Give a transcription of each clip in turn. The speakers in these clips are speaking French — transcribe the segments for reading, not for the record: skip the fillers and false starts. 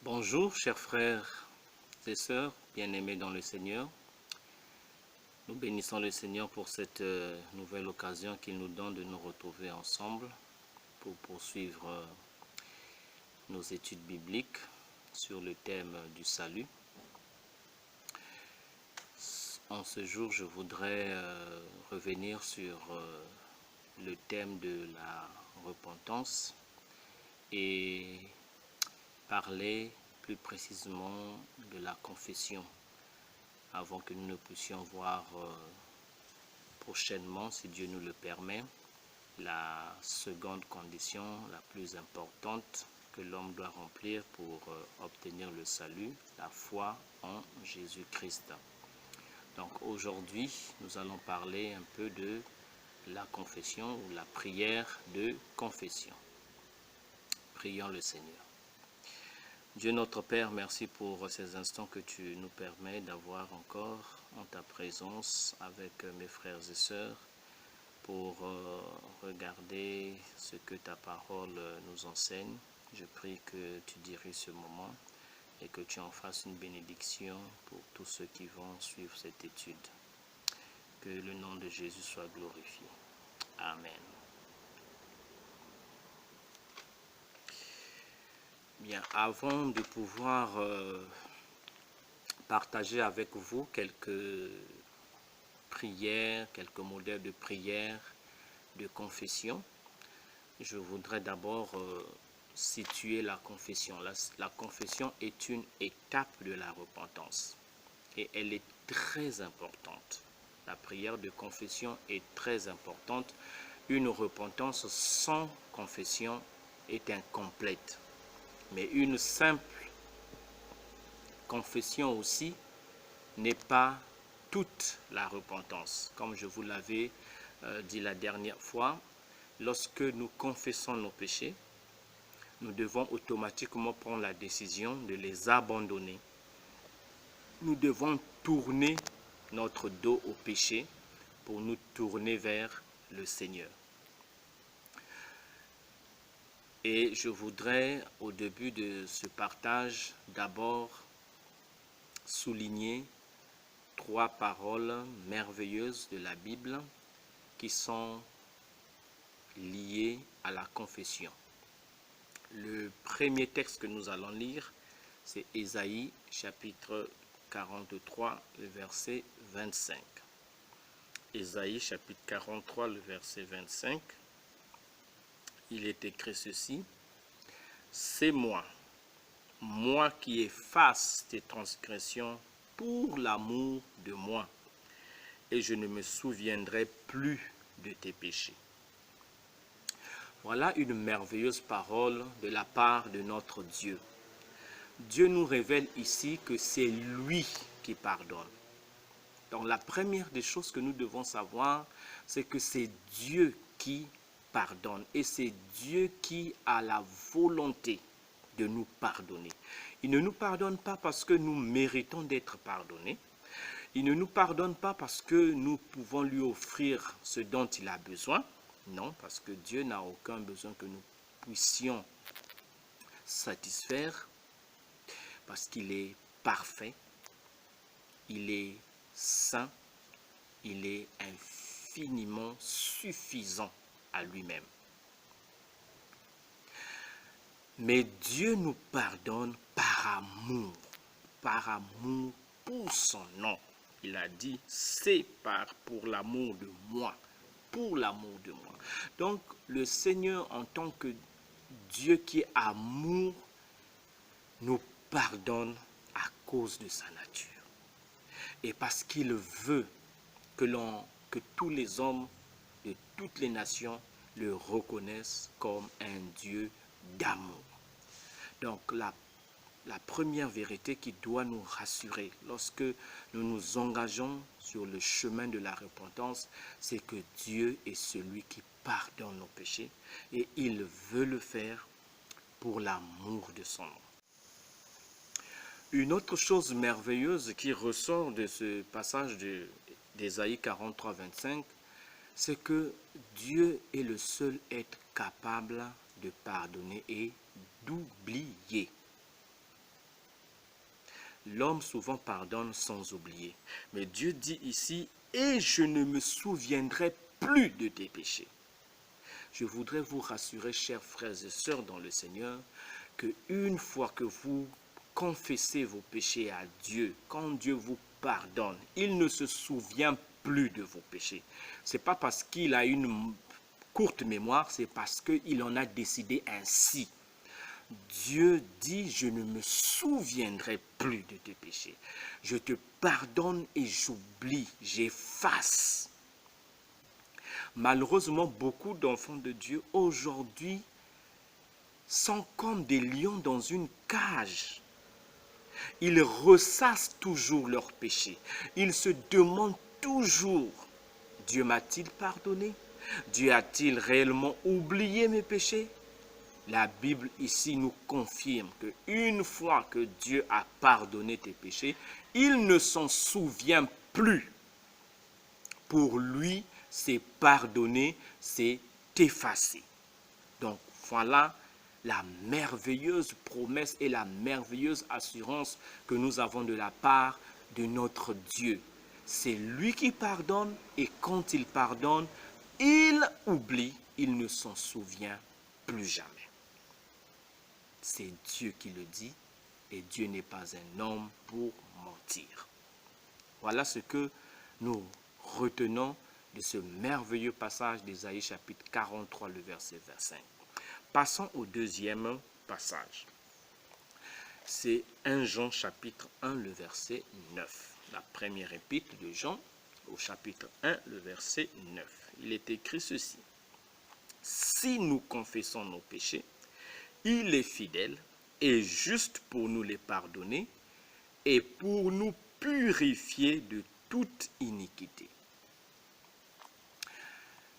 Bonjour, chers frères et sœurs, bien-aimés dans le Seigneur. Nous bénissons le Seigneur pour cette nouvelle occasion qu'il nous donne de nous retrouver ensemble pour poursuivre nos études bibliques sur le thème du salut. En ce jour, je voudrais revenir sur le thème de la repentance et parler plus précisément de la confession, avant que nous ne puissions voir prochainement, si Dieu nous le permet, la seconde condition la plus importante que l'homme doit remplir pour obtenir le salut, la foi en Jésus-Christ. Donc aujourd'hui, nous allons parler un peu de la confession ou la prière de confession. Prions le Seigneur. Dieu notre Père, merci pour ces instants que tu nous permets d'avoir encore en ta présence avec mes frères et sœurs pour regarder ce que ta parole nous enseigne. Je prie que tu diriges ce moment et que tu en fasses une bénédiction pour tous ceux qui vont suivre cette étude. Que le nom de Jésus soit glorifié. Amen. Bien, avant de pouvoir partager avec vous quelques prières, quelques modèles de prière, de confession, je voudrais d'abord situer la confession. La confession est une étape de la repentance et elle est très importante. La prière de confession est très importante. Une repentance sans confession est incomplète. Mais une simple confession aussi n'est pas toute la repentance. Comme je vous l'avais dit la dernière fois, lorsque nous confessons nos péchés, nous devons automatiquement prendre la décision de les abandonner. Nous devons tourner notre dos au péché pour nous tourner vers le Seigneur. Et je voudrais, au début de ce partage, d'abord souligner 3 paroles merveilleuses de la Bible qui sont liées à la confession. Le premier texte que nous allons lire, c'est Ésaïe chapitre 43, le verset 25. Ésaïe chapitre 43, le verset 25. Il est écrit ceci: c'est moi qui efface tes transgressions pour l'amour de moi, et je ne me souviendrai plus de tes péchés. Voilà une merveilleuse parole de la part de notre Dieu. Dieu nous révèle ici que c'est lui qui pardonne. Donc la première des choses que nous devons savoir, c'est que c'est Dieu qui pardonne et c'est Dieu qui a la volonté de nous pardonner. Il ne nous pardonne pas parce que nous méritons d'être pardonnés. Il ne nous pardonne pas parce que nous pouvons lui offrir ce dont il a besoin. Non, parce que Dieu n'a aucun besoin que nous puissions satisfaire, parce qu'il est parfait, il est saint, il est infiniment suffisant à lui-même. Mais Dieu nous pardonne par amour pour son nom. Il a dit, c'est pour l'amour de moi, pour l'amour de moi. Donc, le Seigneur, en tant que Dieu qui est amour, nous pardonne à cause de sa nature. Et parce qu'il veut que tous les hommes de toutes les nations le reconnaissent comme un Dieu d'amour. Donc la première vérité qui doit nous rassurer lorsque nous nous engageons sur le chemin de la repentance, c'est que Dieu est celui qui pardonne nos péchés et il veut le faire pour l'amour de son nom. Une autre chose merveilleuse qui ressort de ce passage d'Ésaïe 43, 25, c'est que Dieu est le seul être capable de pardonner et d'oublier. l'homme souvent pardonne sans oublier. Mais Dieu dit ici, et je ne me souviendrai plus de tes péchés. Je voudrais vous rassurer, chers frères et sœurs dans le Seigneur, que une fois que vous confessez vos péchés à Dieu, quand Dieu vous pardonne, il ne se souvient plus de vos péchés. Ce n'est pas parce qu'il a une courte mémoire, c'est parce qu'il en a décidé ainsi. Dieu dit, je ne me souviendrai plus de tes péchés. Je te pardonne et j'oublie, j'efface. Malheureusement, beaucoup d'enfants de Dieu aujourd'hui sont comme des lions dans une cage. Ils ressassent toujours leurs péchés. Ils se demandent toujours, Dieu m'a-t-il pardonné? Dieu a-t-il réellement oublié mes péchés? La Bible ici nous confirme qu'une fois que Dieu a pardonné tes péchés, il ne s'en souvient plus. Pour lui, c'est pardonner, c'est effacer. Donc voilà la merveilleuse promesse et la merveilleuse assurance que nous avons de la part de notre Dieu. C'est lui qui pardonne et quand il pardonne, il oublie, il ne s'en souvient plus jamais. C'est Dieu qui le dit et Dieu n'est pas un homme pour mentir. Voilà ce que nous retenons de ce merveilleux passage d'Ésaïe chapitre 43, le verset 25. Passons au deuxième passage. C'est 1 Jean chapitre 1, le verset 9. La première épître de Jean au chapitre 1, le verset 9. Il est écrit ceci. Si nous confessons nos péchés, il est fidèle et juste pour nous les pardonner et pour nous purifier de toute iniquité.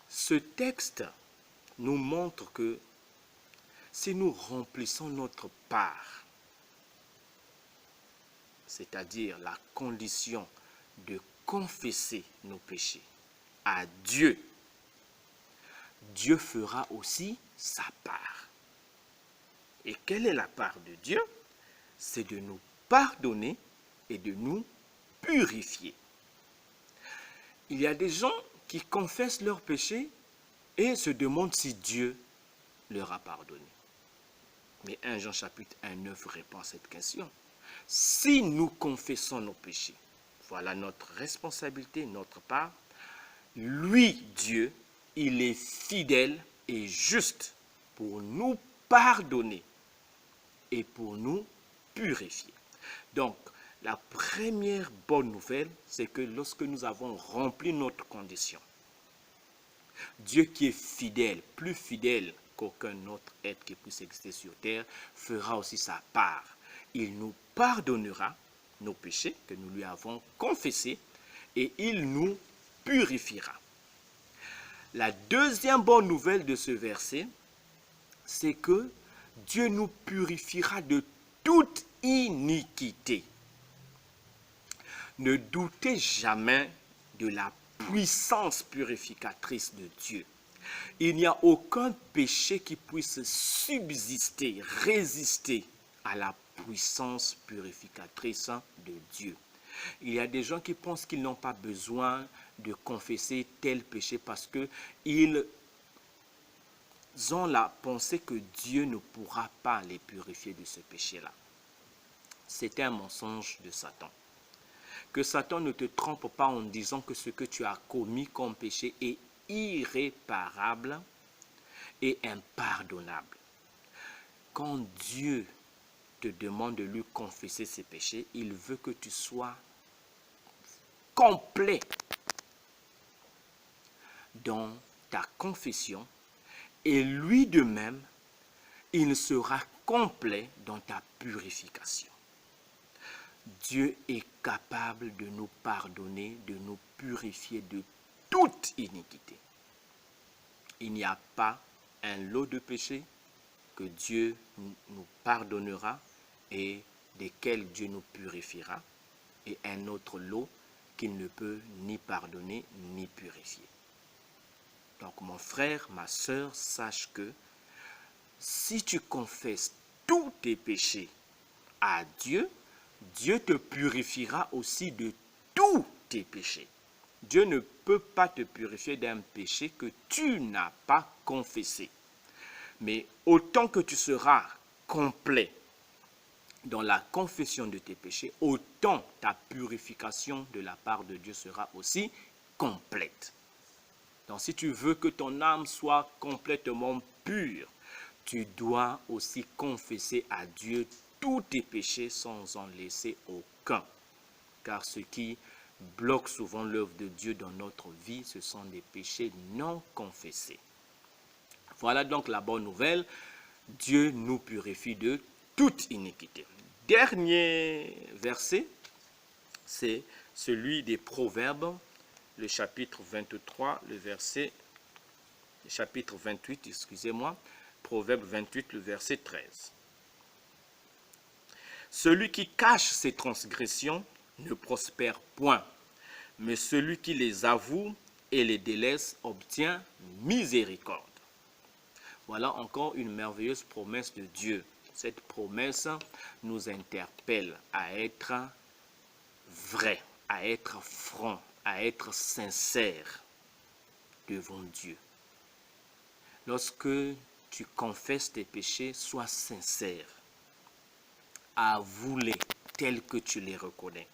Ce texte nous montre que si nous remplissons notre part, c'est-à-dire la condition de confesser nos péchés à Dieu, Dieu fera aussi sa part. Et quelle est la part de Dieu? C'est de nous pardonner et de nous purifier. Il y a des gens qui confessent leurs péchés et se demandent si Dieu leur a pardonné. Mais 1 Jean chapitre 1, 9 répond à cette question. Si nous confessons nos péchés, voilà notre responsabilité, notre part. Lui, Dieu, il est fidèle et juste pour nous pardonner et pour nous purifier. Donc, la première bonne nouvelle, c'est que lorsque nous avons rempli notre condition, Dieu qui est fidèle, plus fidèle qu'aucun autre être qui puisse exister sur terre, fera aussi sa part. Il nous pardonnera nos péchés que nous lui avons confessés et il nous purifiera. La deuxième bonne nouvelle de ce verset, c'est que Dieu nous purifiera de toute iniquité. Ne doutez jamais de la puissance purificatrice de Dieu. Il n'y a aucun péché qui puisse subsister, résister à la puissance purificatrice de Dieu. Il y a des gens qui pensent qu'ils n'ont pas besoin de confesser tel péché parce qu'ils ont la pensée que Dieu ne pourra pas les purifier de ce péché-là. C'est un mensonge de Satan. Que Satan ne te trompe pas en disant que ce que tu as commis comme péché est irréparable et impardonnable. Quand Dieu te demande de lui confesser ses péchés, il veut que tu sois complet dans ta confession et lui de même, il sera complet dans ta purification. Dieu est capable de nous pardonner, de nous purifier de toute iniquité. Il n'y a pas un lot de péchés que Dieu nous pardonnera et desquels Dieu nous purifiera, et un autre lot qu'il ne peut ni pardonner ni purifier. Donc mon frère, ma sœur, sache que si tu confesses tous tes péchés à Dieu, Dieu te purifiera aussi de tous tes péchés. Dieu ne peut pas te purifier d'un péché que tu n'as pas confessé. Mais autant que tu seras complet dans la confession de tes péchés, autant ta purification de la part de Dieu sera aussi complète. Donc si tu veux que ton âme soit complètement pure, tu dois aussi confesser à Dieu tous tes péchés sans en laisser aucun. Car ce qui bloque souvent l'œuvre de Dieu dans notre vie, ce sont des péchés non confessés. Voilà donc la bonne nouvelle. Dieu nous purifie de toute iniquité. Dernier verset, c'est celui des Proverbes, le chapitre 23, le chapitre 28, excusez-moi, Proverbe 28, le verset 13. Celui qui cache ses transgressions ne prospère point, mais celui qui les avoue et les délaisse obtient miséricorde. Voilà encore une merveilleuse promesse de Dieu. Cette promesse nous interpelle à être vrai, à être franc, à être sincère devant Dieu. Lorsque tu confesses tes péchés, sois sincère. Avoue-les tels que tu les reconnais.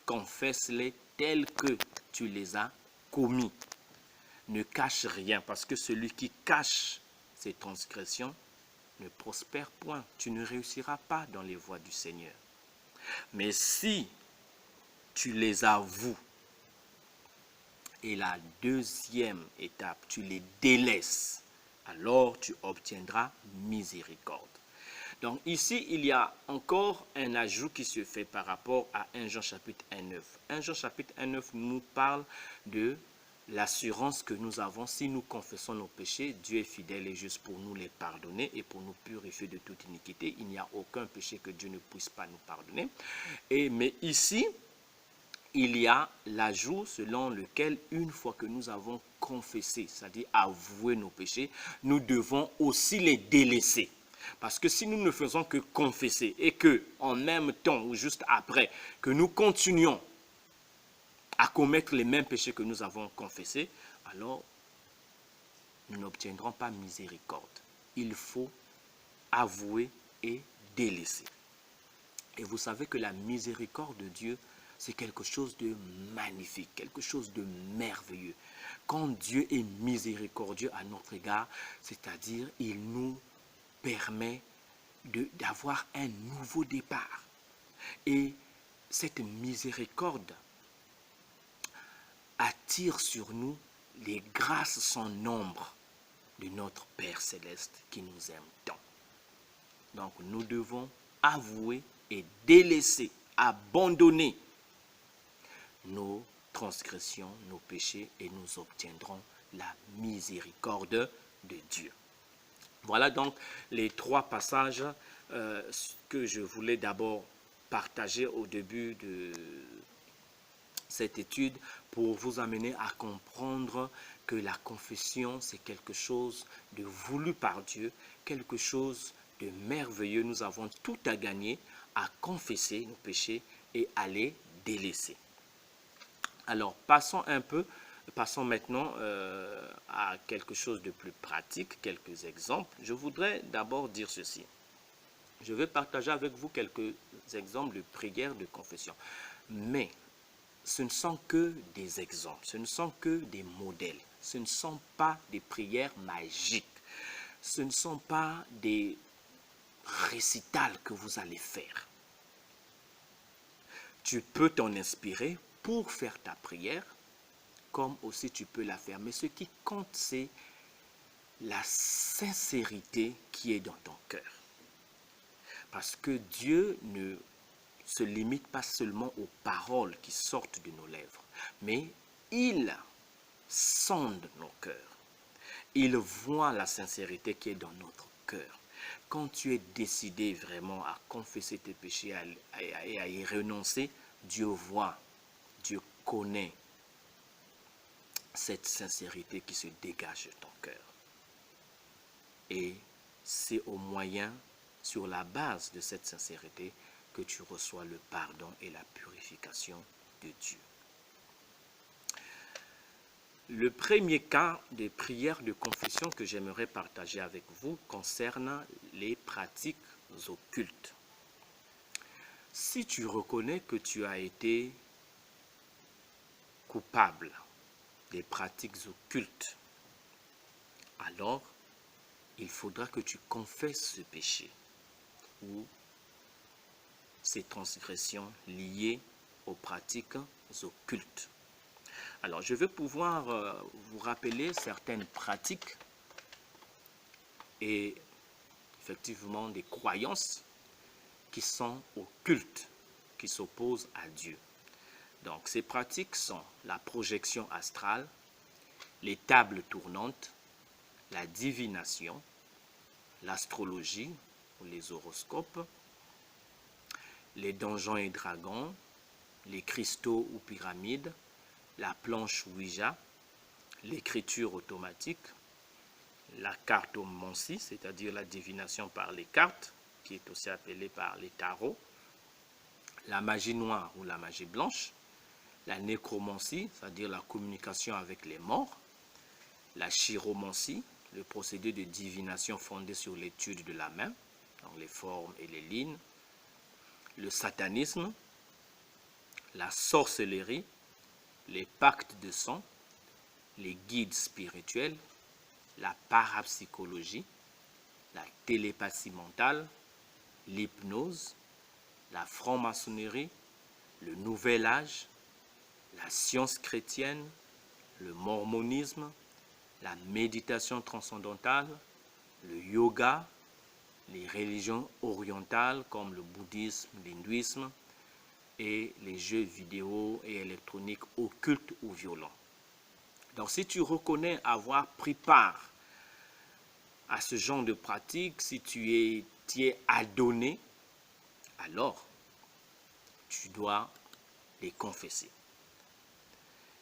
Confesse-les tels que tu les as commis. Ne cache rien, parce que celui qui cache ses transgressions ne prospère point. Tu ne réussiras pas dans les voies du Seigneur. Mais si tu les avoues, et la deuxième étape, tu les délaisses, alors tu obtiendras miséricorde. Donc ici, il y a encore un ajout qui se fait par rapport à 1 Jean chapitre 1,9. 1 Jean chapitre 1,9 nous parle de l'assurance que nous avons si nous confessons nos péchés. Dieu est fidèle et juste pour nous les pardonner et pour nous purifier de toute iniquité. Il n'y a aucun péché que Dieu ne puisse pas nous pardonner. Mais ici, il y a l'ajout selon lequel, une fois que nous avons confessé, c'est-à-dire avoué nos péchés, nous devons aussi les délaisser. Parce que si nous ne faisons que confesser et que, en même temps ou juste après, que nous continuons à commettre les mêmes péchés que nous avons confessés, alors nous n'obtiendrons pas miséricorde. Il faut avouer et délaisser. Et vous savez que la miséricorde de Dieu, c'est quelque chose de magnifique, quelque chose de merveilleux. Quand Dieu est miséricordieux à notre égard, c'est-à-dire il nous permet d'avoir un nouveau départ. Et cette miséricorde attire sur nous les grâces sans nombre de notre Père Céleste qui nous aime tant. Donc nous devons avouer et délaisser, abandonner nos transgressions, nos péchés, et nous obtiendrons la miséricorde de Dieu. Voilà donc les trois passages que je voulais d'abord partager au début de cette étude pour vous amener à comprendre que la confession, c'est quelque chose de voulu par Dieu, quelque chose de merveilleux. Nous avons tout à gagner à confesser nos péchés et à les délaisser. Alors, passons maintenant à quelque chose de plus pratique, quelques exemples. Je voudrais d'abord dire ceci. Je vais partager avec vous quelques exemples de prières de confession. Mais ce ne sont que des exemples, ce ne sont que des modèles. Ce ne sont pas des prières magiques. Ce ne sont pas des récitals que vous allez faire. Tu peux t'en inspirer pour faire ta prière, comme aussi tu peux la faire. Mais ce qui compte, c'est la sincérité qui est dans ton cœur. Parce que Dieu ne se limite pas seulement aux paroles qui sortent de nos lèvres, mais il sonde nos cœurs. Il voit la sincérité qui est dans notre cœur. Quand tu es décidé vraiment à confesser tes péchés et à y renoncer, Dieu voit, Dieu connaît cette sincérité qui se dégage de ton cœur. Et c'est au moyen, sur la base de cette sincérité, que tu reçois le pardon et la purification de Dieu. Le premier cas de prière de confession que j'aimerais partager avec vous concerne les pratiques occultes. Si tu reconnais que tu as été coupable des pratiques occultes, alors il faudra que tu confesses ce péché ou ces transgressions liées aux pratiques occultes. Alors, je vais pouvoir vous rappeler certaines pratiques et effectivement des croyances qui sont occultes, qui s'opposent à Dieu. Donc, ces pratiques sont la projection astrale, les tables tournantes, la divination, l'astrologie ou les horoscopes, les donjons et dragons, les cristaux ou pyramides, la planche Ouija, l'écriture automatique, la cartomancie, c'est-à-dire la divination par les cartes, qui est aussi appelée par les tarots, la magie noire ou la magie blanche, la nécromancie, c'est-à-dire la communication avec les morts, la chiromancie, le procédé de divination fondé sur l'étude de la main, donc les formes et les lignes, le satanisme, la sorcellerie, les pactes de sang, les guides spirituels, la parapsychologie, la télépathie mentale, l'hypnose, la franc-maçonnerie, le nouvel âge, la science chrétienne, le mormonisme, la méditation transcendantale, le yoga, les religions orientales comme le bouddhisme, l'hindouisme, et les jeux vidéo et électroniques occultes ou violents. Donc si tu reconnais avoir pris part à ce genre de pratique, si tu y es adonné, alors tu dois les confesser.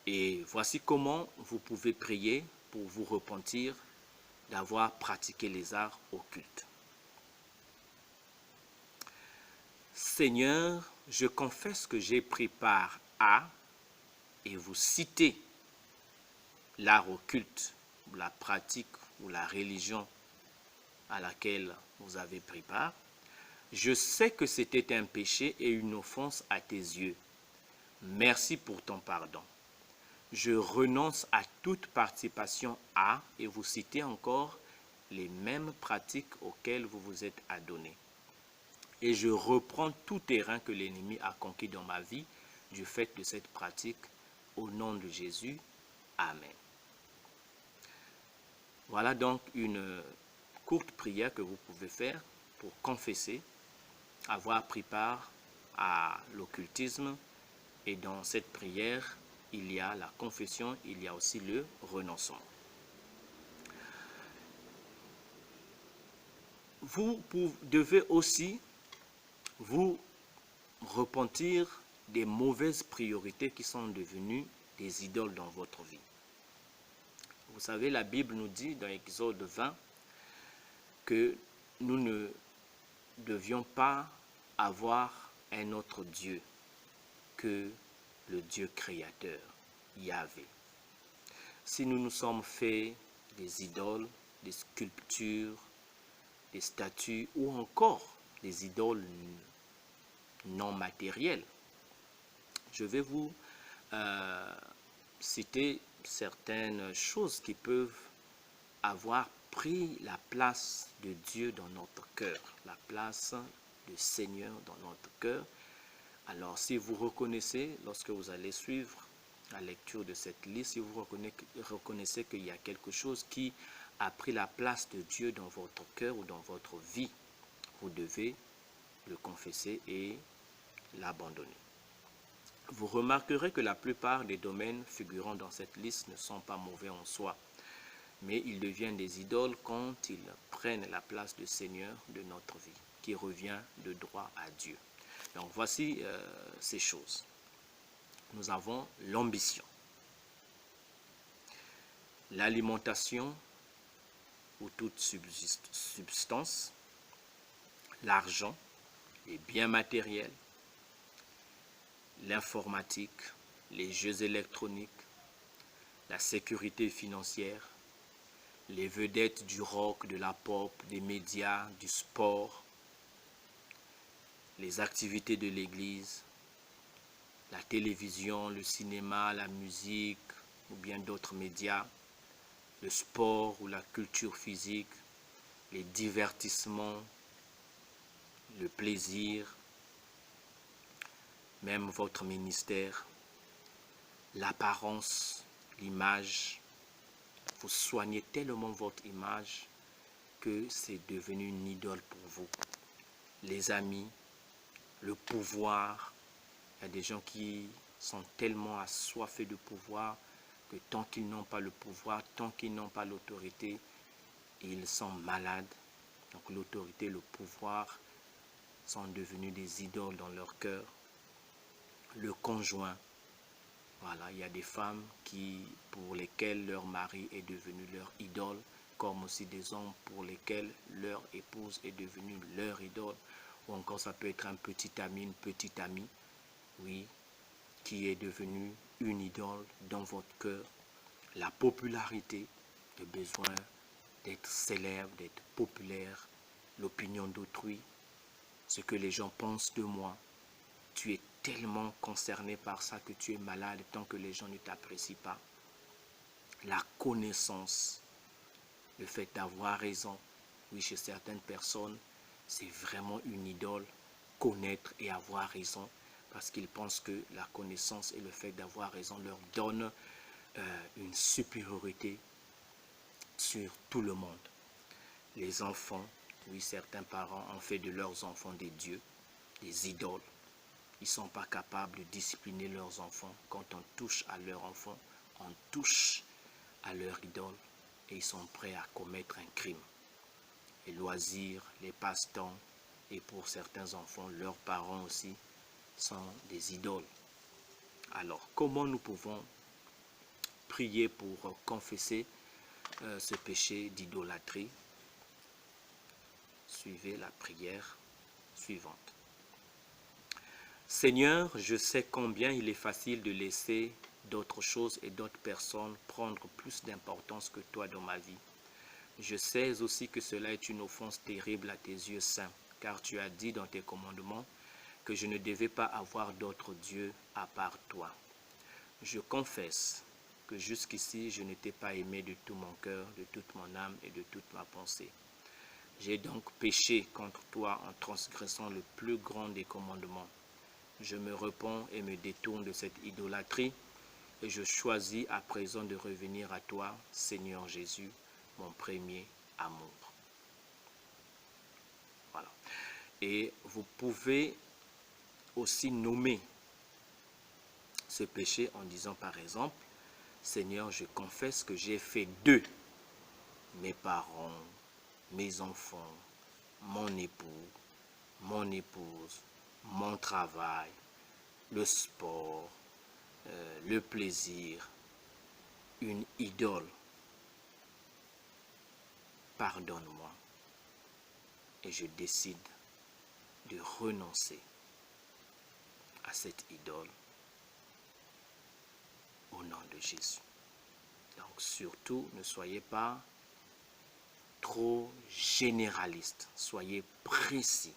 Et voici comment vous pouvez prier pour vous repentir d'avoir pratiqué les arts occultes. Seigneur, je confesse que j'ai pris part à, et vous citez l'art occulte, ou la pratique ou la religion à laquelle vous avez pris part. Je sais que c'était un péché et une offense à tes yeux. Merci pour ton pardon. Je renonce à toute participation à, et vous citez encore les mêmes pratiques auxquelles vous vous êtes adonné. Et je reprends tout terrain que l'ennemi a conquis dans ma vie du fait de cette pratique. Au nom de Jésus, Amen. Voilà donc une courte prière que vous pouvez faire pour confesser avoir pris part à l'occultisme. Et dans cette prière, il y a la confession, il y a aussi le renoncement. Vous devez aussi vous repentir des mauvaises priorités qui sont devenues des idoles dans votre vie. Vous savez, la Bible nous dit dans Exode 20 que nous ne devions pas avoir un autre Dieu que le Dieu créateur, Yahvé. Si nous nous sommes fait des idoles, des sculptures, des statues ou encore des idoles non matérielles, je vais vous citer certaines choses qui peuvent avoir pris la place de Dieu dans notre cœur, la place du Seigneur dans notre cœur. Alors, si vous reconnaissez, lorsque vous allez suivre la lecture de cette liste, si vous reconnaissez qu'il y a quelque chose qui a pris la place de Dieu dans votre cœur ou dans votre vie, vous devez le confesser et l'abandonner. Vous remarquerez que la plupart des domaines figurant dans cette liste ne sont pas mauvais en soi, mais ils deviennent des idoles quand ils prennent la place du Seigneur de notre vie, qui revient de droit à Dieu. Donc voici ces choses. Nous avons l'ambition, l'alimentation ou toute substance, l'argent, les biens matériels, l'informatique, les jeux électroniques, la sécurité financière, les vedettes du rock, de la pop, des médias, du sport, les activités de l'église, la télévision, le cinéma, la musique ou bien d'autres médias, le sport ou la culture physique, les divertissements, le plaisir, même votre ministère, l'apparence, l'image. Vous soignez tellement votre image que c'est devenu une idole pour vous. Les amis, le pouvoir. Il y a des gens qui sont tellement assoiffés de pouvoir que tant qu'ils n'ont pas le pouvoir, tant qu'ils n'ont pas l'autorité, ils sont malades. Donc l'autorité, le pouvoir sont devenus des idoles dans leur cœur. Le conjoint. Voilà, il y a des femmes pour lesquelles leur mari est devenu leur idole, comme aussi des hommes pour lesquels leur épouse est devenue leur idole. Ou encore ça peut être un petit ami, une petite amie, oui, qui est devenu une idole dans votre cœur. La popularité, le besoin d'être célèbre, d'être populaire, l'opinion d'autrui, ce que les gens pensent de moi. Tu es tellement concerné par ça que tu es malade tant que les gens ne t'apprécient pas. La connaissance, le fait d'avoir raison. Oui, chez certaines personnes, c'est vraiment une idole, connaître et avoir raison, parce qu'ils pensent que la connaissance et le fait d'avoir raison leur donnent une supériorité sur tout le monde. Les enfants, oui, certains parents ont fait de leurs enfants des dieux, des idoles. Ils ne sont pas capables de discipliner leurs enfants. Quand on touche à leur enfant, on touche à leur idole et ils sont prêts à commettre un crime. Les loisirs, les passe-temps et pour certains enfants, leurs parents aussi sont des idoles. Alors, comment nous pouvons prier pour confesser ce péché d'idolâtrie? Suivez la prière suivante. Seigneur, je sais combien il est facile de laisser d'autres choses et d'autres personnes prendre plus d'importance que toi dans ma vie. Je sais aussi que cela est une offense terrible à tes yeux saints, car tu as dit dans tes commandements que je ne devais pas avoir d'autres dieux à part toi. Je confesse que jusqu'ici je ne t'ai pas aimé de tout mon cœur, de toute mon âme et de toute ma pensée. J'ai donc péché contre toi en transgressant le plus grand des commandements. Je me repens et me détourne de cette idolâtrie et je choisis à présent de revenir à toi, Seigneur Jésus, mon premier amour. Voilà. Et vous pouvez aussi nommer ce péché en disant par exemple, Seigneur, je confesse que j'ai fait de mes parents, mes enfants, mon époux, mon épouse, mon travail, le sport, le plaisir, une idole. Pardonne-moi et je décide de renoncer à cette idole au nom de Jésus. Donc surtout, ne soyez pas trop généraliste, soyez précis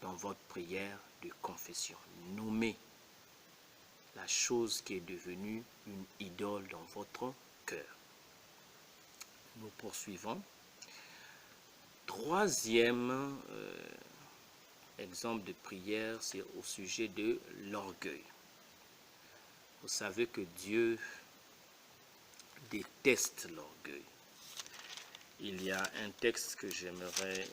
dans votre prière de confession. Nommez la chose qui est devenue une idole dans votre cœur. Nous poursuivons. Troisième exemple de prière, c'est au sujet de l'orgueil. Vous savez que Dieu déteste l'orgueil. Il y a un texte que j'aimerais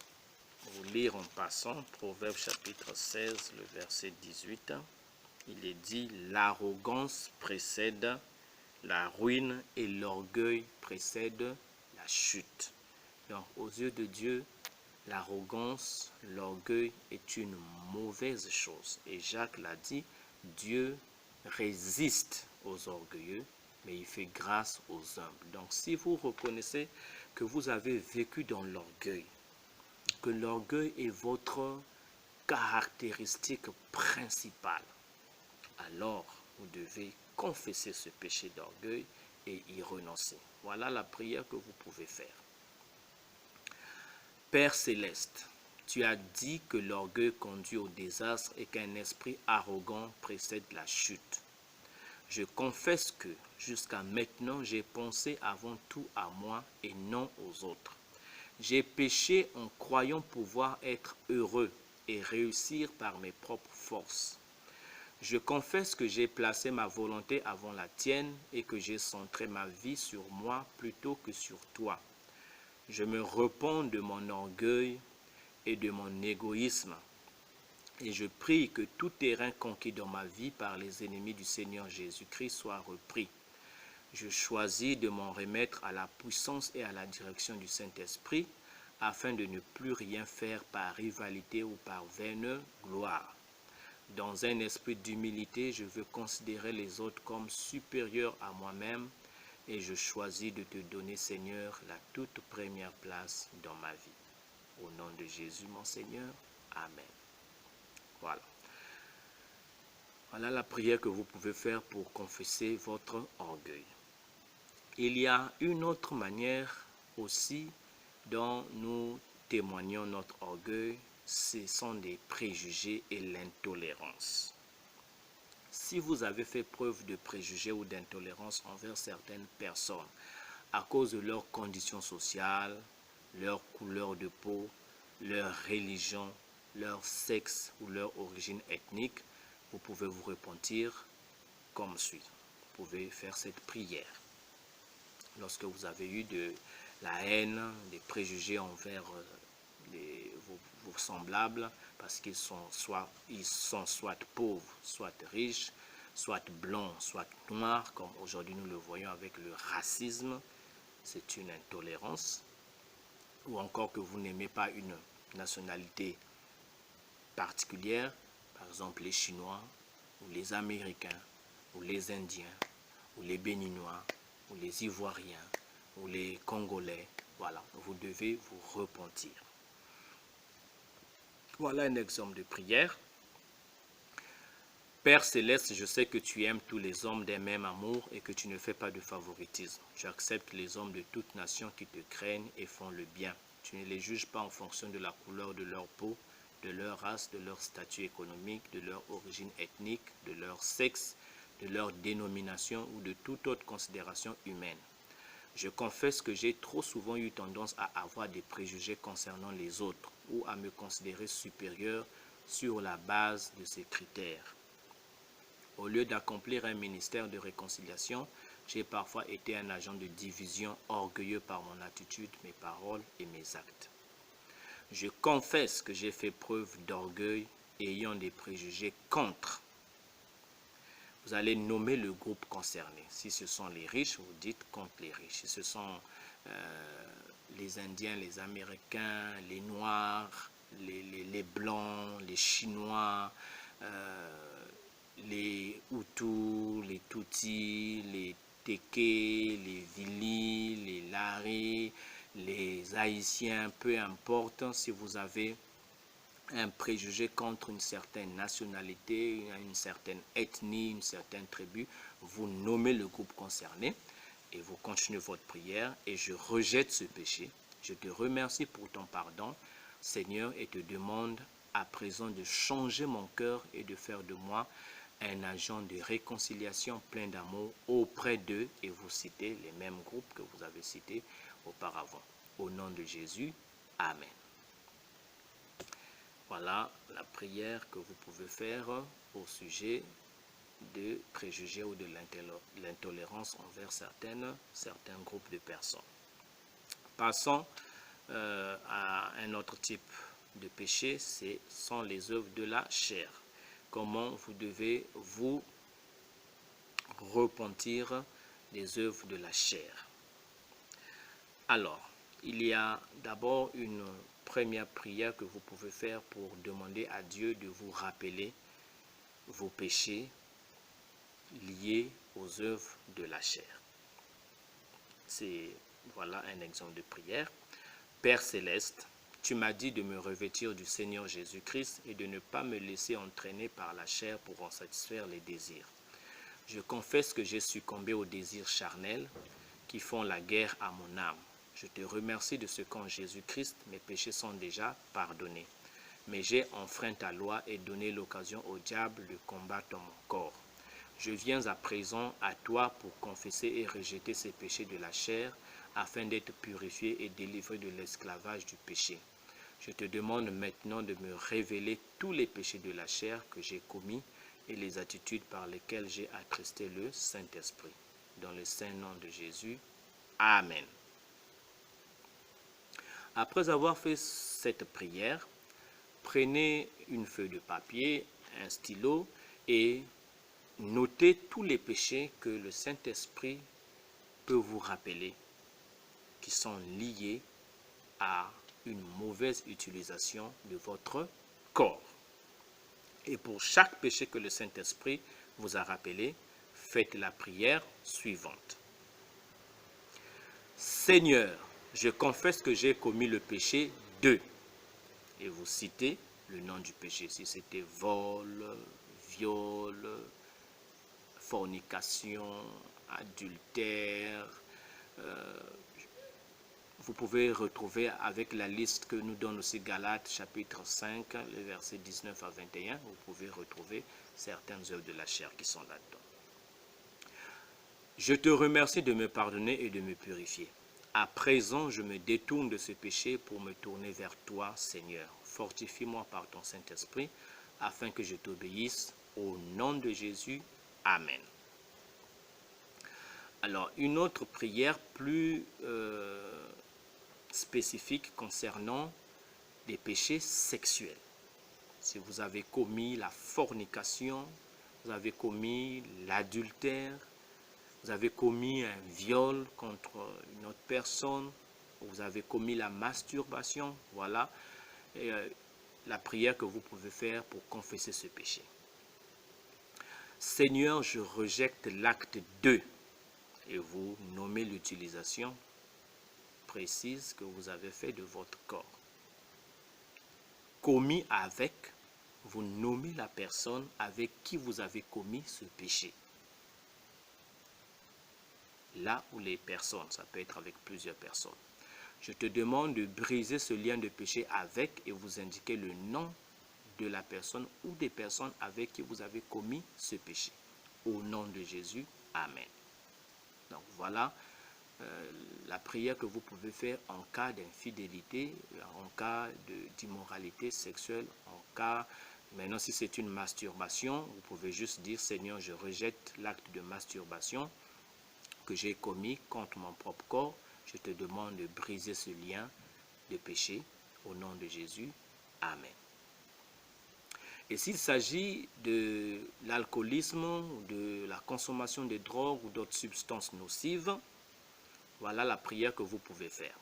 vous lire en passant, Proverbe chapitre 16, le verset 18. Il est dit, l'arrogance précède la ruine et l'orgueil précède la chute. Donc, aux yeux de Dieu, l'arrogance, l'orgueil est une mauvaise chose. Et Jacques l'a dit, Dieu résiste aux orgueilleux, mais il fait grâce aux humbles. Donc, si vous reconnaissez que vous avez vécu dans l'orgueil, que l'orgueil est votre caractéristique principale, alors vous devez confesser ce péché d'orgueil et y renoncer. Voilà la prière que vous pouvez faire. Père céleste, tu as dit que l'orgueil conduit au désastre et qu'un esprit arrogant précède la chute. Je confesse que jusqu'à maintenant, j'ai pensé avant tout à moi et non aux autres. J'ai péché en croyant pouvoir être heureux et réussir par mes propres forces. Je confesse que j'ai placé ma volonté avant la tienne et que j'ai centré ma vie sur moi plutôt que sur toi. Je me repens de mon orgueil et de mon égoïsme. Et je prie que tout terrain conquis dans ma vie par les ennemis du Seigneur Jésus-Christ soit repris. Je choisis de m'en remettre à la puissance et à la direction du Saint-Esprit afin de ne plus rien faire par rivalité ou par vaine gloire. Dans un esprit d'humilité, je veux considérer les autres comme supérieurs à moi-même et je choisis de te donner, Seigneur, la toute première place dans ma vie. Au nom de Jésus, mon Seigneur. Amen. Voilà. Voilà la prière que vous pouvez faire pour confesser votre orgueil. Il y a une autre manière aussi dont nous témoignons notre orgueil, ce sont des préjugés et l'intolérance. Si vous avez fait preuve de préjugés ou d'intolérance envers certaines personnes à cause de leurs conditions sociales, leur couleur de peau, leur religion, leur sexe ou leur origine ethnique, vous pouvez vous repentir comme suit. Vous pouvez faire cette prière. Lorsque vous avez eu de la haine, des préjugés envers vos semblables, parce qu'ils sont soit pauvres, soit riches, soit blancs, soit noirs, comme aujourd'hui nous le voyons avec le racisme, c'est une intolérance, ou encore que vous n'aimez pas une nationalité particulière, par exemple les Chinois, ou les Américains, ou les Indiens, ou les Béninois, ou les Ivoiriens, ou les Congolais, voilà, vous devez vous repentir. Voilà un exemple de prière. Père céleste, je sais que tu aimes tous les hommes d'un même amour et que tu ne fais pas de favoritisme. Tu acceptes les hommes de toute nation qui te craignent et font le bien. Tu ne les juges pas en fonction de la couleur de leur peau, de leur race, de leur statut économique, de leur origine ethnique, de leur sexe, de leur dénomination ou de toute autre considération humaine. Je confesse que j'ai trop souvent eu tendance à avoir des préjugés concernant les autres ou à me considérer supérieur sur la base de ces critères. Au lieu d'accomplir un ministère de réconciliation, j'ai parfois été un agent de division orgueilleux par mon attitude, mes paroles et mes actes. Je confesse que j'ai fait preuve d'orgueil ayant des préjugés contre. Vous allez nommer le groupe concerné. Si ce sont les riches, vous dites contre les riches. Si ce sont les Indiens, les Américains, les Noirs, les Blancs, les Chinois, les Hutus, les Tutsis, les Téké, les Vili, les Lari, les Haïtiens, peu importe, si vous avez un préjugé contre une certaine nationalité, une certaine ethnie, une certaine tribu, vous nommez le groupe concerné et vous continuez votre prière et je rejette ce péché. Je te remercie pour ton pardon, Seigneur, et te demande à présent de changer mon cœur et de faire de moi un agent de réconciliation plein d'amour auprès d'eux, et vous citez les mêmes groupes que vous avez cités auparavant. Au nom de Jésus, Amen. Voilà la prière que vous pouvez faire au sujet de préjugés ou de l'intolérance envers certains groupes de personnes. Passons à un autre type de péché, ce sont les œuvres de la chair. Comment vous devez vous repentir des œuvres de la chair. Alors, il y a d'abord une première prière que vous pouvez faire pour demander à Dieu de vous rappeler vos péchés liés aux œuvres de la chair. Voilà un exemple de prière. Père céleste, Tu m'as dit de me revêtir du Seigneur Jésus-Christ et de ne pas me laisser entraîner par la chair pour en satisfaire les désirs. Je confesse que j'ai succombé aux désirs charnels qui font la guerre à mon âme. Je te remercie de ce qu'en Jésus-Christ, mes péchés sont déjà pardonnés. Mais j'ai enfreint ta loi et donné l'occasion au diable de combattre mon corps. Je viens à présent à toi pour confesser et rejeter ces péchés de la chair, afin d'être purifié et délivré de l'esclavage du péché. Je te demande maintenant de me révéler tous les péchés de la chair que j'ai commis et les attitudes par lesquelles j'ai attristé le Saint-Esprit. Dans le saint nom de Jésus. Amen. Après avoir fait cette prière, prenez une feuille de papier, un stylo et notez tous les péchés que le Saint-Esprit peut vous rappeler, qui sont liés à une mauvaise utilisation de votre corps. Et pour chaque péché que le Saint-Esprit vous a rappelé, faites la prière suivante. Seigneur, je confesse que j'ai commis le péché de, et vous citez le nom du péché, si c'était vol, viol, fornication, adultère. Vous pouvez retrouver avec la liste que nous donne aussi Galates chapitre 5, les versets 19 à 21, vous pouvez retrouver certaines œuvres de la chair qui sont là-dedans. Je te remercie de me pardonner et de me purifier. À présent, je me détourne de ce péché pour me tourner vers toi, Seigneur. Fortifie-moi par ton Saint-Esprit, afin que je t'obéisse. Au nom de Jésus, Amen. Alors, une autre prière plus spécifique concernant les péchés sexuels. Si vous avez commis la fornication, vous avez commis l'adultère, vous avez commis un viol contre une autre personne, vous avez commis la masturbation, voilà la prière que vous pouvez faire pour confesser ce péché. Seigneur, je rejette l'acte 2 et vous nommez l'utilisation précise que vous avez fait de votre corps. Commis avec, vous nommez la personne avec qui vous avez commis ce péché. Là où les personnes, ça peut être avec plusieurs personnes. Je te demande de briser ce lien de péché avec et vous indiquer le nom de la personne ou des personnes avec qui vous avez commis ce péché. Au nom de Jésus, Amen. Donc voilà la prière que vous pouvez faire en cas d'infidélité, en cas d'immoralité sexuelle, en cas, maintenant si c'est une masturbation, vous pouvez juste dire Seigneur, je rejette l'acte de masturbation que j'ai commis contre mon propre corps. Je te demande de briser ce lien de péché au nom de Jésus. Amen. Et s'il s'agit de l'alcoolisme, de la consommation de drogues ou d'autres substances nocives, voilà la prière que vous pouvez faire.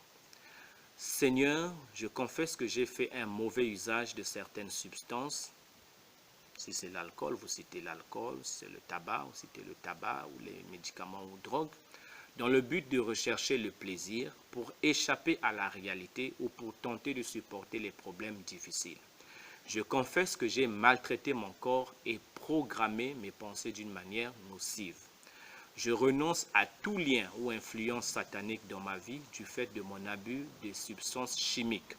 Seigneur, je confesse que j'ai fait un mauvais usage de certaines substances. Si c'est l'alcool, vous citez l'alcool. Si c'est le tabac, vous citez le tabac ou les médicaments ou drogues, dans le but de rechercher le plaisir, pour échapper à la réalité ou pour tenter de supporter les problèmes difficiles. Je confesse que j'ai maltraité mon corps et programmé mes pensées d'une manière nocive. Je renonce à tout lien ou influence satanique dans ma vie du fait de mon abus des substances chimiques.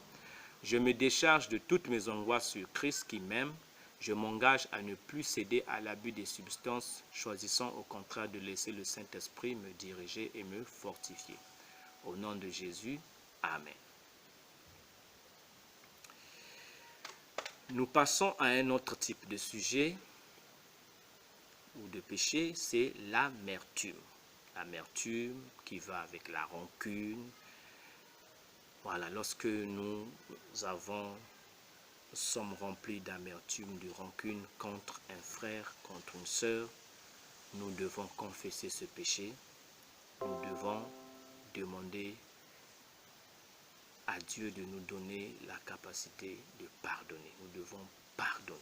Je me décharge de toutes mes angoisses sur Christ qui m'aime. Je m'engage à ne plus céder à l'abus des substances, choisissant au contraire de laisser le Saint-Esprit me diriger et me fortifier. Au nom de Jésus, Amen. Nous passons à un autre type de sujet ou de péché, c'est l'amertume. L'amertume qui va avec la rancune. Voilà, lorsque nous sommes remplis d'amertume, de rancune contre un frère, contre une sœur, nous devons confesser ce péché. Nous devons demander à Dieu de nous donner la capacité de pardonner. Nous devons pardonner.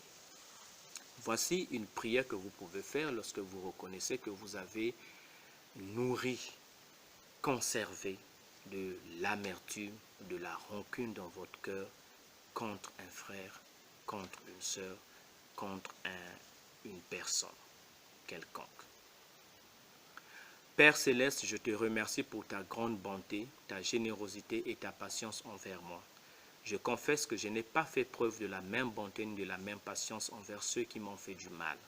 Voici une prière que vous pouvez faire lorsque vous reconnaissez que vous avez nourri, conservé de l'amertume, de la rancune dans votre cœur contre un frère, contre une sœur, contre une personne quelconque. Père Céleste, je te remercie pour ta grande bonté, ta générosité et ta patience envers moi. Je confesse que je n'ai pas fait preuve de la même bonté ni de la même patience envers ceux qui m'ont fait du mal.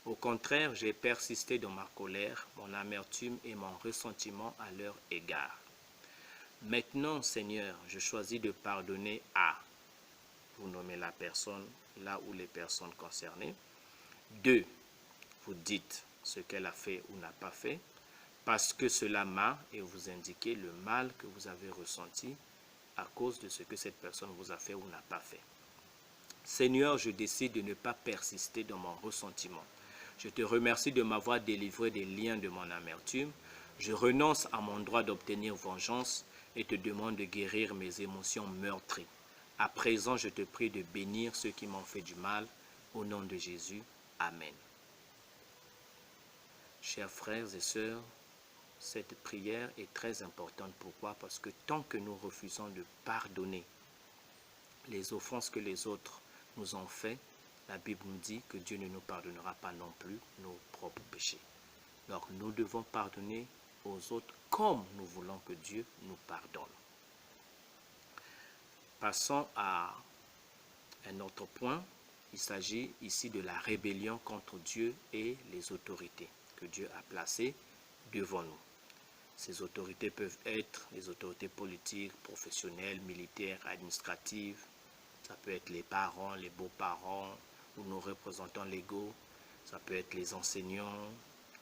Au contraire, j'ai persisté dans ma colère, mon amertume et mon ressentiment à leur égard. Maintenant, Seigneur, je choisis de pardonner à, vous nommez la personne là où les personnes concernées. 2, vous dites ce qu'elle a fait ou n'a pas fait, parce que cela m'a, et vous indiquez le mal que vous avez ressenti à cause de ce que cette personne vous a fait ou n'a pas fait. Seigneur, je décide de ne pas persister dans mon ressentiment. Je te remercie de m'avoir délivré des liens de mon amertume. Je renonce à mon droit d'obtenir vengeance et te demande de guérir mes émotions meurtries. À présent, je te prie de bénir ceux qui m'ont fait du mal. Au nom de Jésus, Amen. Chers frères et sœurs, cette prière est très importante. Pourquoi? Parce que tant que nous refusons de pardonner les offenses que les autres nous ont fait, la Bible nous dit que Dieu ne nous pardonnera pas non plus nos propres péchés. Donc nous devons pardonner aux autres comme nous voulons que Dieu nous pardonne. Passons à un autre point. Il s'agit ici de la rébellion contre Dieu et les autorités que Dieu a placées devant nous. Ces autorités peuvent être les autorités politiques, professionnelles, militaires, administratives. Ça peut être les parents, les beaux-parents ou nos représentants légaux. Ça peut être les enseignants,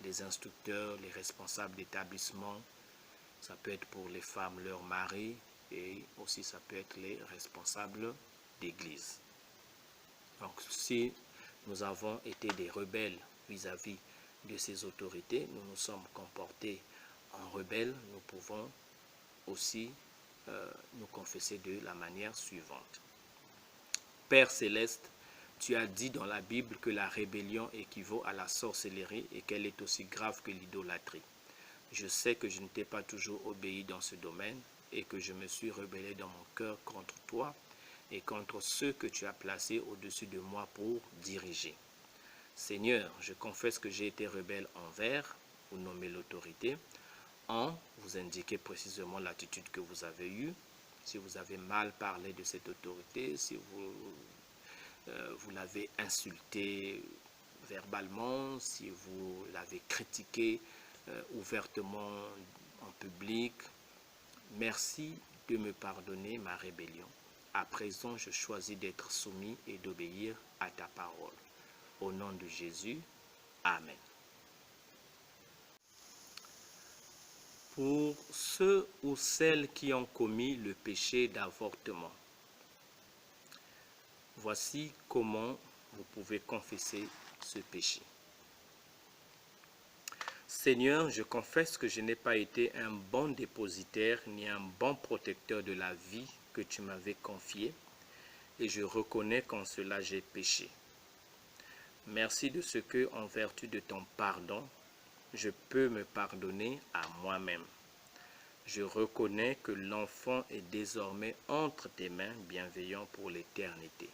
les instructeurs, les responsables d'établissement. Ça peut être pour les femmes, leurs maris, et aussi ça peut être les responsables d'église. Donc si nous avons été des rebelles vis-à-vis de ces autorités, nous nous sommes comportés en rebelles, nous pouvons aussi nous confesser de la manière suivante. Père Céleste, tu as dit dans la Bible que la rébellion équivaut à la sorcellerie et qu'elle est aussi grave que l'idolâtrie. Je sais que je ne t'ai pas toujours obéi dans ce domaine et que je me suis rebellé dans mon cœur contre toi et contre ceux que tu as placés au-dessus de moi pour diriger. Seigneur, je confesse que j'ai été rebelle envers, vous nommez l'autorité, vous indiquez précisément l'attitude que vous avez eue. Si vous avez mal parlé de cette autorité, si vous l'avez insulté verbalement, si vous l'avez critiqué ouvertement en public, merci de me pardonner ma rébellion. À présent, je choisis d'être soumis et d'obéir à ta parole. Au nom de Jésus, Amen. Pour ceux ou celles qui ont commis le péché d'avortement, voici comment vous pouvez confesser ce péché. Seigneur, je confesse que je n'ai pas été un bon dépositaire ni un bon protecteur de la vie que tu m'avais confiée, et je reconnais qu'en cela j'ai péché. Merci de ce que, en vertu de ton pardon, je peux me pardonner à moi-même. Je reconnais que l'enfant est désormais entre tes mains, bienveillant pour l'éternité.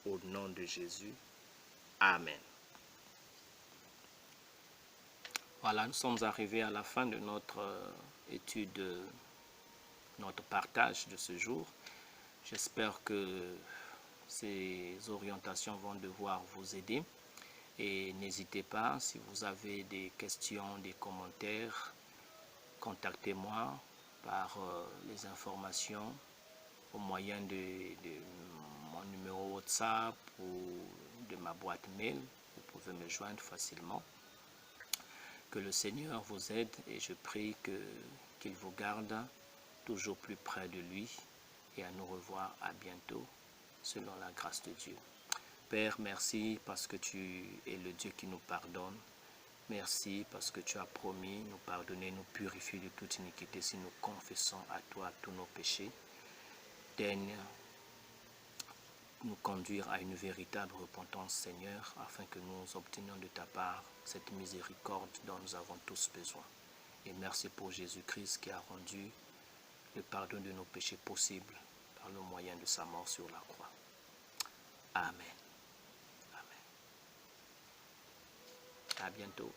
Au nom de Jésus, Amen. Voilà, nous sommes arrivés à la fin de notre étude, notre partage de ce jour. J'espère que ces orientations vont devoir vous aider. Et n'hésitez pas, si vous avez des questions, des commentaires, contactez-moi par les informations au moyen de mon numéro WhatsApp ou de ma boîte mail. Vous pouvez me joindre facilement. Que le Seigneur vous aide et je prie qu'il vous garde toujours plus près de lui et à nous revoir à bientôt selon la grâce de Dieu. Père, merci parce que tu es le Dieu qui nous pardonne. Merci parce que tu as promis nous pardonner, nous purifier de toute iniquité si nous confessons à toi tous nos péchés. Daigne nous conduire à une véritable repentance, Seigneur, afin que nous obtenions de ta part cette miséricorde dont nous avons tous besoin. Et merci pour Jésus-Christ qui a rendu le pardon de nos péchés possible par le moyen de sa mort sur la croix. Amen. Amen. À bientôt.